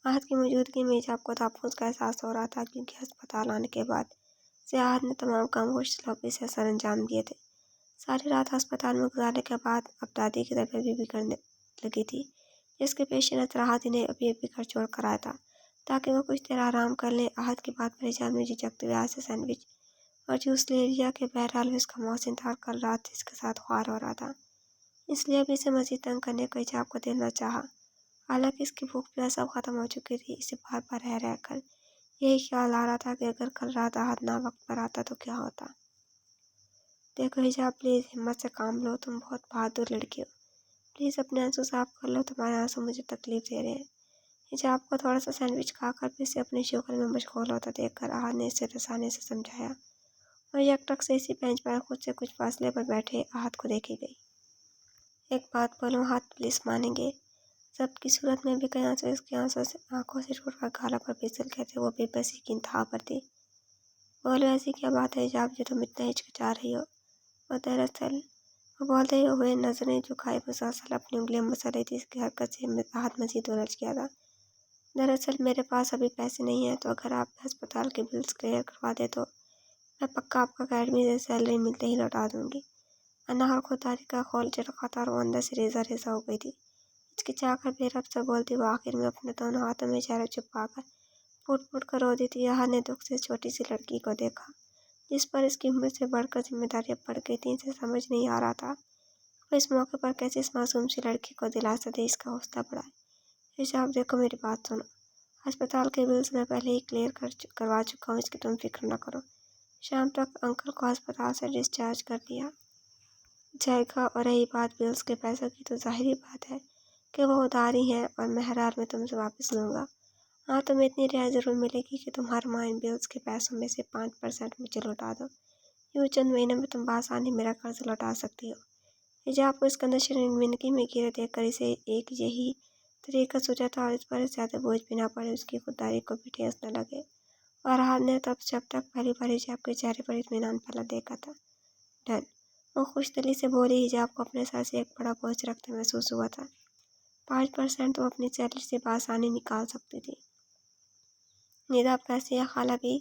Speaker 1: आहत की मौजूदगी में हिजाब को तहफ़्फ़ुज़ का एहसास हो रहा था, क्योंकि अस्पताल आने के बाद से आहत ने तमाम काम होश-ए-ज़लफ़ी से सर अंजाम दिए थे। सारी रात अस्पताल में गुजारने के बाद अब दादी की तबीयत भी बिगड़ने लगी थी, जिसके पेश नज़र आहत इन्हें अभी अभी घर छोड़ कर आया था ताकि वो कुछ देर आराम कर लें। आहत की बात पर हिजाब ने झिझकते हुए आहत से सैंडविच और जूस ले लिया कि बहरहाल वो इसका मौत से इंतज़ार कल रात इसके साथ ख्वार हो रहा था, इसलिए अभी इसे मज़ीद तंग करने को हिजाब को दिल न चाहा। हालांकि इसकी भूख प्यास अब ख़त्म हो चुकी थी। इसे बार बार रह कर यही ख्याल आ रहा था कि अगर कल रात आहत ना वक्त पर आता तो क्या होता। देखो हिजाब, प्लीज़ हिम्मत से काम लो। तुम बहुत बहादुर लड़की हो। प्लीज़ अपने आंसू साफ कर लो। तुम्हारे आंसू मुझे तकलीफ दे रहे हैं। हिजाब को थोड़ा सा सैंडविच खाकर फिर से अपनी शुगल में मशगूल होता देखकर आहत ने इसे रसाने से समझाया और यकटक से इसी बेंच पर खुद से कुछ फासले पर बैठे आहत को देखी गई। एक बात बोलूं आहत, प्लीज़ मानेंगे? सबकी सूरत में भी कई आंसू इसकी आंखों से छूटकर गालों पर फिसल गए थे। वो बेबसी की इंतहा पर थी। बोलो, ऐसी क्या बात है हिजाब जो तुम इतना हिचकिचा रही हो? वो दरअसल वो बोलते हुए नजरें झुकाए मुसलसल अपनी उंगलियां मसल रही थी। इसकी हरकत से आहत मजीद उलझ गया था। दरअसल मेरे पास अभी पैसे नहीं हैं, तो अगर आप अस्पताल के बिल्स क्लियर करवा दे तो मैं पक्का आपका अकेडमी से सैलरी मिलते ही लौटा दूंगी। अनाहर को तारी का खोल चढ़ा था और वो अंदर से रेजा रेजा हो गई थी। हिचकिचाकर बेरब से बोलती वो आखिर में अपने दोनों हाथों में चेहरा छुपाकर फूट फूट कर रो दी थी। यहाँ ने दुख से छोटी सी लड़की को देखा जिस पर इसकी उम्र से बढ़कर जिम्मेदारियां पड़ गई थी। इसे समझ नहीं आ रहा था वो इस मौके पर कैसे इस मासूम सी लड़की को दिलासा दे, इसका हौसला बढ़ाए। हिजाब, देखो मेरी बात सुनो। अस्पताल के बिल्स मैं पहले ही क्लियर करवा चुका हूँ, इसकी तुम फिक्र न करो। शाम तक अंकल को अस्पताल से डिस्चार्ज कर दिया जाएगा। और रही बात बिल्स के पैसों की, तो जाहिर बात है कि वो उधार ही हैं और मैं हर हाल में तुमसे वापस लूँगा। हाँ, तुम्हें इतनी रियायत ज़रूर मिलेगी कि तुम हर माह इन बिल्स के पैसों में से 5% मुझे लौटा दो। यूँ चंद महीनों में तुम बासानी मेरा कर्ज लौटा सकती हो। हिजाब को इस कदर शर्मिंदगी में गिरे देखकर इसे एक यही तरीका सूझा था और इस पर ज़्यादा बोझ भी ना पड़े, उसकी खुददारी को भी ठेस न लगे। और आहत ने तब जब तक पहली बार हिजाब के चेहरे पर इत्मीनान पहला देखा था। डन, वो खुश दिली से बोली। हिजाब को अपने सर से एक बड़ा बोझ रखते महसूस हुआ था। 5% तो अपनी सैलरी से बासानी निकाल सकती थी। निदा अब कैसी है? खाला भी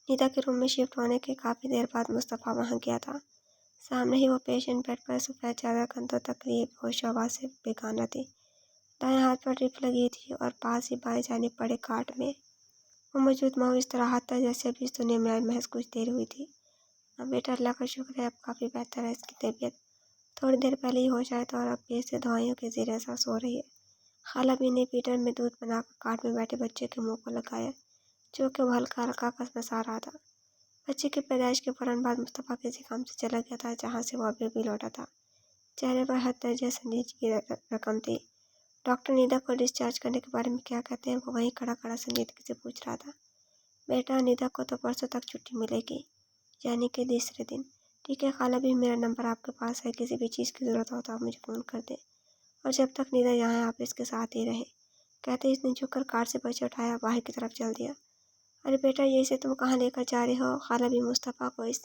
Speaker 1: निदा के रूम में शिफ्ट होने के काफ़ी देर बाद मुस्तफ़ा वहाँ गया था। सामने ही वो पेशेंट बेड पर सफ़ेद चादर कंधों तक लिए होश हवा से बेगाना थी। दाएं हाथ पर ड्रिप लगी थी और पास ही बाएं जानिब पड़े काट में वो मौजूद माहौल इस तरह हाथ था जैसे अभी इस दुनिया में आए महज कुछ देर हुई थी। अब बेटा, अल्लाह का शुक्र है अब काफ़ी बेहतर है इसकी तबीयत। थोड़ी देर पहले ही होश आया था और अब भी इसे दवाइयों के ज़ेर असर सो रही है। खाला भी ने पीटर में दूध बनाकर काट में बैठे बच्चे के मुंह को लगाया, जो कि वो हल्का हल्का कसमसा रहा था। बच्चे की पैदाइश के फौरन बाद मुस्तफ़ा किसी काम से चला गया था, जहाँ से वो अभी अभी लौटा था। चेहरे पर हर दर्जे संजीदगी की रकम थी। डॉक्टर निदा को डिस्चार्ज करने के बारे में क्या कहते हैं? वो वहीं खड़ा खड़ा संजीदगी से पूछ रहा था। बेटा, निदा को तो परसों तक छुट्टी मिलेगी, यानी कि तीसरे दिन। ठीक है खाला भी, मेरा नंबर आपके पास है। किसी भी चीज़ की ज़रूरत हो तो आप मुझे फ़ोन कर दें और जब तक निदा यहाँ है आप इसके साथ ही रहें। कहते इसने झुककर कार से बच्चे उठाया, बाहर की तरफ चल दिया। अरे बेटा, ये इसे तुम कहाँ लेकर जा रहे हो? खाला भी मुस्तफ़ा को इस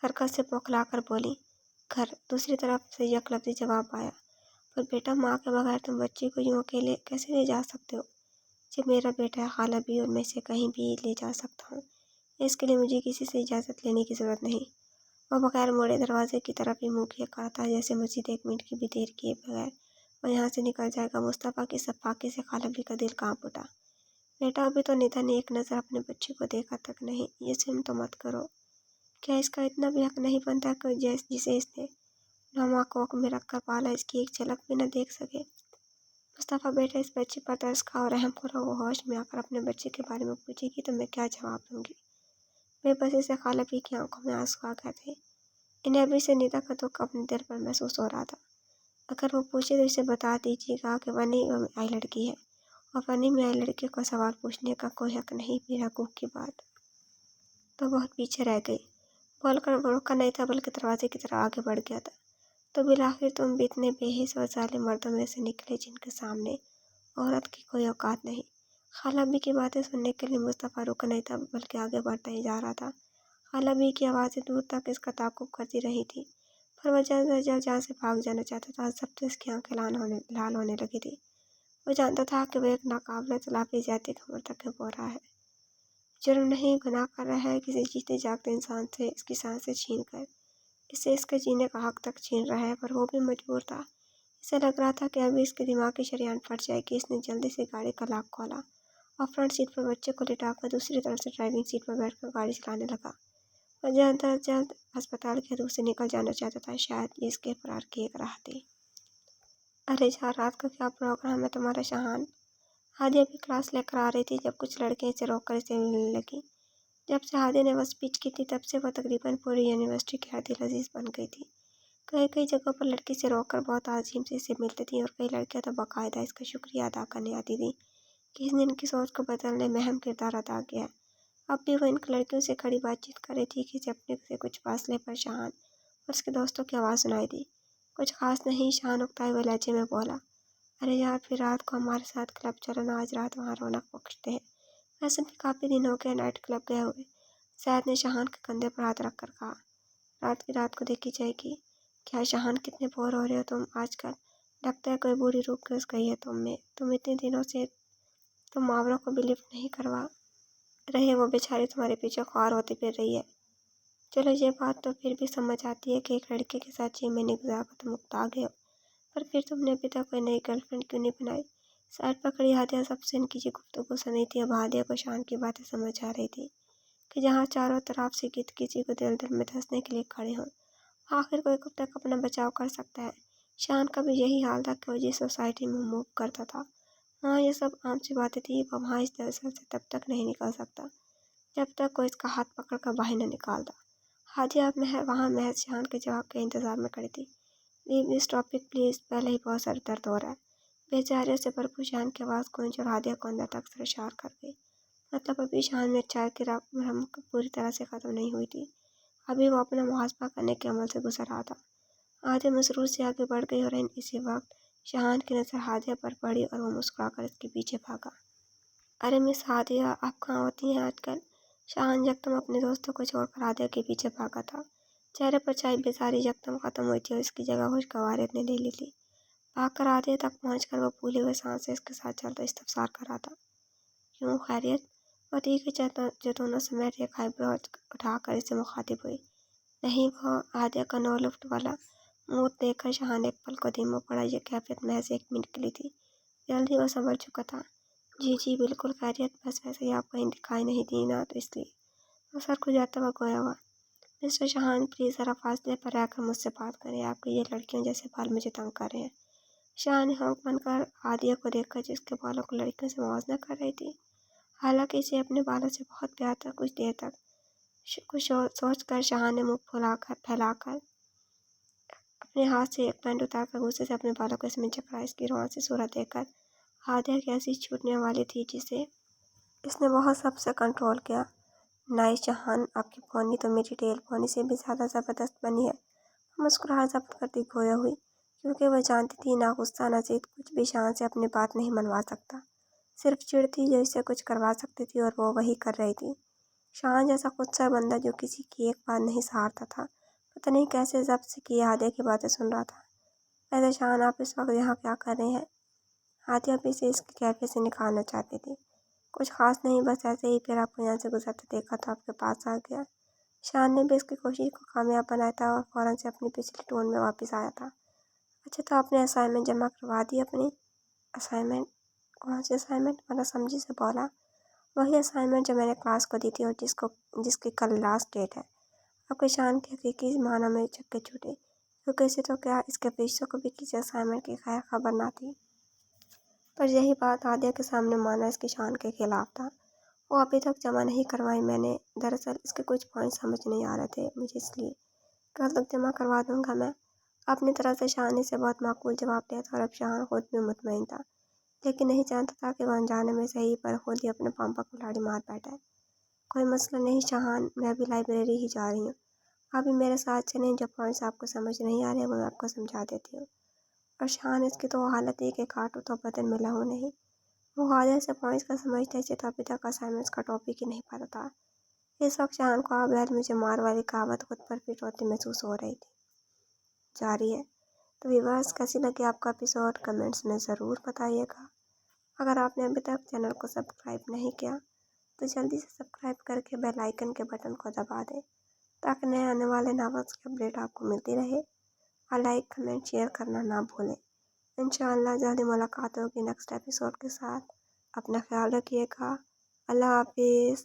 Speaker 1: हरकत से बौखला कर बोली। घर। दूसरी तरफ से यकलफ्ज़ी जवाब आया। पर बेटा, माँ के बगैर तुम बच्ची को यूँ अकेले कैसे ले जा सकते हो? ये मेरा बेटा है खाला भी, और मैं इसे कहीं भी ले जा सकता हूँ। इसके लिए मुझे किसी से इजाज़त लेने की ज़रूरत नहीं। वह बगैर मोड़े दरवाजे की तरफ ही मुँह किया खड़ा था, जैसे मज़ीद 1 मिनट की भी देर किए बगैर वह यहाँ से निकल जाएगा। मुस्तफ़ा की सफाकी से खाला भी का दिल कांप उठा। बेटा अभी तो निधा ने एक नज़र अपने बच्चे को देखा तक नहीं। ये सिम तो मत करो। क्या इसका इतना भी हक नहीं बनता कि जिसे इसने 9वां कोख में रखकर पाला इसकी एक झलक भी न देख सके। मुस्तफ़ा बेटा इस बच्चे पर तरस खा और रहम करो। वो होश में आकर अपने बच्चे के बारे में पूछेगी तो मैं क्या जवाब दूंगी। बेबसी से खाला पी की आंखों में आंसू आ गए थे। इन्हें अभी से निदा का दुख अपने दिल पर महसूस हो रहा था। अगर वो पूछे तो इसे बता दीजिएगा कि वनी में आई लड़की है और वनी में आई लड़की को सवाल पूछने का कोई हक नहीं। बेवकूफ़ की बात तो बहुत पीछे रह गई। बोलकर वो रुका नहीं था बल्कि दरवाजे की तरफ आगे बढ़ गया था। तो बिलाखिर तुम भी इतने बेहिस और जालिम मर्दों में से निकले जिनके सामने औरत की कोई औकात नहीं। खाला बी की बातें सुनने के लिए मुस्तफ़ा रुका नहीं था बल्कि आगे बढ़ता ही जा रहा था। खाला बी की आवाज़ें दूर तक इसका ताक़ुब करती रही थी, पर वह जहाँ से भाग जाना चाहता था सब तो इसकी आंखें लाल होने लगी थी। वो जानता था कि वह एक नाकाबिले तलाफ़ी ज़्यादती का मर्तकब हो रहा है। जुर्म नहीं, गुनाह कर रहा है किसी जीते जागते इंसान से इसकी सांसें छीन कर। इससे इसके जीने का हक तक छीन रहा है, पर वो भी मजबूर था। इसे लग रहा था कि अभी इसके दिमाग की शरेआन फट जाएगी। इसने जल्दी से गाड़ी का लॉक खोला और फ्रंट सीट पर बच्चे को लिटाकर दूसरी तरफ से ड्राइविंग सीट पर बैठकर गाड़ी चलाने लगा। वह जल्द अस्पताल के दूर से निकल जाना चाहता था। शायद ये इसके फरार की एक राह थी। अरे यार, रात का क्या प्रोग्राम है तुम्हारा शहान? हादिया भी क्लास लेकर आ रही थी जब कुछ लड़के इसे रोककर इसे मिलने लगी। जब से हादिया ने वह स्पीच की थी तब से वह तकरीबन पूरी यूनिवर्सिटी की हरदिल अजीज बन गई थी। कई कई जगहों पर लड़की से रोककर बहुत आजीम से इसे मिलती थी और कई लड़कियां तो बाकायदा इसका शुक्रिया अदा करने आती थी कि इसने इनकी सोच को बदलने में अहम किरदार अदा किया है। अब भी वह इन लड़कियों से खड़ी बातचीत कर रही थी कि इसे अपने से कुछ फासले पर शहान और उसके दोस्तों की आवाज़ सुनाई दी। कुछ खास नहीं, शहान उकताए हुए लहजे में बोला। अरे यार, फिर रात को हमारे साथ क्लब चलो ना, आज रात वहाँ रौनक बख्शते हैं। वैसे भी काफ़ी दिन हो गए नाइट क्लब गए हुए। सैयद ने शहान के कंधे पर हाथ रख कर कहा। रात की रात को देखी जाएगी। क्या शहान, कितने बोर हो रहे हो तुम आजकल? लगता है कोई बूढ़ी रूह घुस गई है तुम में। तुम इतने दिनों से तुम मावरों को भी लिफ्ट नहीं करवा रहे। वो बेचारी तुम्हारे पीछे ख्वार होती फिर रही है। चलो, ये बात तो फिर भी समझ आती है कि एक लड़के के साथ 6 महीने गुजार कर तुम उकता गए हो, पर फिर तुमने अभी तक कोई नई गर्लफ्रेंड क्यों नहीं बनाई? साइड पर खड़ी हादिया सबसे इनकी ये गुफ्तगू सुन रही थी। अब हादिया को शहान की बातें समझ आ रही थी कि जहाँ चारों तरफ से गिद्ध किसी को दिल दिल में धंसने के लिए खड़े हों, आखिर कोई कब तक अपना बचाव कर सकता है। शहान का भी यही हाल था कि वो जिस सोसाइटी में मूव करता था वहाँ ये सब आम सी बातें थी। वो वहाँ इस दरअसल से तब तक नहीं निकल सकता जब तक कोई इसका हाथ पकड़ कर बाहर न निकालता। हादिया अब वहाँ महज शहान के जवाब के इंतज़ार में खड़ी थी। लीव दिस टॉपिक प्लीज़, पहले ही बहुत सर दर्द हो रहा है। बेचारे से भरपूर शहान की आवाज़ गूंजी और हादिया को अंदर तक सरशार कर गई। मतलब अभी शहान में चाय की रम पूरी तरह से ख़त्म नहीं हुई थी। अभी वो अपना मुहासबा करने के अमल से गुजर रहा था। हादिया मसरूर से आगे बढ़ गई और इसी वक्त शहान की नज़र हादिया पर पड़ी और वो मुस्कुराकर इसके पीछे भागा। अरे मिस हादिया, आप कहाँ होती हैं आजकल? शहान यकदम अपने दोस्तों को छोड़कर हादिया के पीछे भागा था। चेहरे पर चाय बेजारी यकदम ख़त्म हुई थी और इसकी जगह खुशगवारियत ने ले ली थी। भागकर हादिया तक पहुंचकर वो फूले हुए सांस से इसके साथ चलता इस्तफसार कर रहा था। क्यों, खैरियत? वो तीखे जतनों से मैं एक आईब्रो उठाकर इसे मुखातिब हुई। नहीं, वो हादिया का नो लिफ्ट वाला मुंह देखकर शहान एक पल को धीमा पड़ा। ये कैफियत महज 1 मिनट के लिए थी। जल्दी वो संभल चुका था। जी जी बिल्कुल खैरियत, बस वैसे ही आप कहीं दिखाई नहीं दी ना, तो इसलिए। वो सर खुजाता हुआ गोया हुआ। मिस्टर शहान, प्लीज़ ज़रा फासले पर रहकर मुझसे बात करें। आपके ये लड़कियों जैसे बाल मुझे तंग कर रहे हैं। शहान ने हौंक बनकर हादिया को देखकर जिसके बालों को लड़कियों से मुआवजा कर रही थी। हालांकि इसे अपने बालों से बहुत प्यार था। कुछ देर तक कुछ सोच कर शहान ने मुँह फैलाकर अपने हाथ से एक बैंड उतारकर गुस्से से अपने बालों को इसमें जकड़ा। इसकी रोमांसी सूरत देखकर हादिया की हंसी छूटने वाली थी जिसे इसने बहुत सबसे कंट्रोल किया। नाइस शहान, आपकी पोनी तो मेरी टेल पोनी से भी ज़्यादा ज़बरदस्त बनी है। मुस्कुराहट जब्त करती खोया हुई, क्योंकि वह जानती थी ना गुस्सा ना जिद कुछ भी शहान से अपनी बात नहीं मनवा सकता। सिर्फ चिढ़ थी जो इससे कुछ करवा सकती थी और वो वही कर रही थी। शहान जैसा खुदसा बंदा जो किसी की एक बात नहीं सहारता था, पता नहीं कैसे जब्त से किए हादिया की बातें सुन रहा था। वैसे शहान, आप इस वक्त यहाँ क्या कर रहे हैं? हादिया भी इसे इसकी कैफे से निकालना चाहती थी। कुछ खास नहीं, बस ऐसे ही, फिर आपको यहाँ से गुजरते देखा तो आपके पास आ गया। शहान ने भी इसकी कोशिश को कामयाब बनाया था और फौरन से अपनी पिछली टोन में वापस आया था। अच्छा, तो आपने असाइनमेंट जमा करवा दी अपनी? असाइनमेंट? कौन सी असाइनमेंट? मतलब समझी से बोला। وہی اسائنمنٹ جو میں نے کلاس کو دی تھی اور جس کی کل لاسٹ ڈیٹ ہے۔ اب کشان کے حقیقی معنی میں چکے چھوٹے، کیونکہ اسے تو کیا اس کے فرشتوں کو بھی کسی اسائنمنٹ کی خیر خبر نہ تھی۔ پر یہی بات عالیہ کے سامنے مانا اس کی شان کے خلاف تھا۔ وہ ابھی تک جمع نہیں کروائی میں نے، دراصل اس کے کچھ پوائنٹ سمجھ نہیں آ رہے تھے مجھے، اس لیے کل تک جمع کروا دوں گا میں۔ اپنی طرف سے شان سے بہت معقول جواب دیا تھا اور اب شان خود بھی مطمئن تھا، لیکن نہیں جانتا تھا کہ وہ انجانے میں صحیح پر خود ہی اپنے پاؤں پر کلاڑی مار بیٹھا ہے۔ کوئی مسئلہ نہیں شاہان، میں ابھی لائبریری ہی جا رہی ہوں، ابھی میرے ساتھ چلیں، جو پوائنٹس آپ کو سمجھ نہیں آ رہے وہ میں آپ کو سمجھا دیتی ہوں۔ اور شاہان اس کی تو حالت ہی کہ کاٹو تو بدن میں لہو نہیں۔ وہ حاضر سے پوائنٹس کا سمجھتے اسے تو ابھی تک اسائنمنٹس کا ٹاپک ہی نہیں پتا تھا۔ اس وقت شاہان کو اب مجھے مار والی کہاوت خود پر فٹ ہوتی محسوس ہو رہی تھی۔ جاری ہے۔ تو ویورز کیسی لگی آپ کا ایپیسوڈ کمنٹس میں ضرور بتائیے گا۔ اگر آپ نے ابھی تک چینل کو سبسکرائب نہیں کیا تو جلدی سے سبسکرائب کر کے بیل آئیکن کے بٹن کو دبا دیں تاکہ نئے آنے والے ناولز کی اپڈیٹ آپ کو ملتی رہے، اور لائک کمنٹ شیئر کرنا نہ بھولیں۔ انشاءاللہ جلدی ملاقات ہوگی نیکسٹ ایپیسوڈ کے ساتھ۔ اپنا خیال رکھیے گا۔ اللہ حافظ۔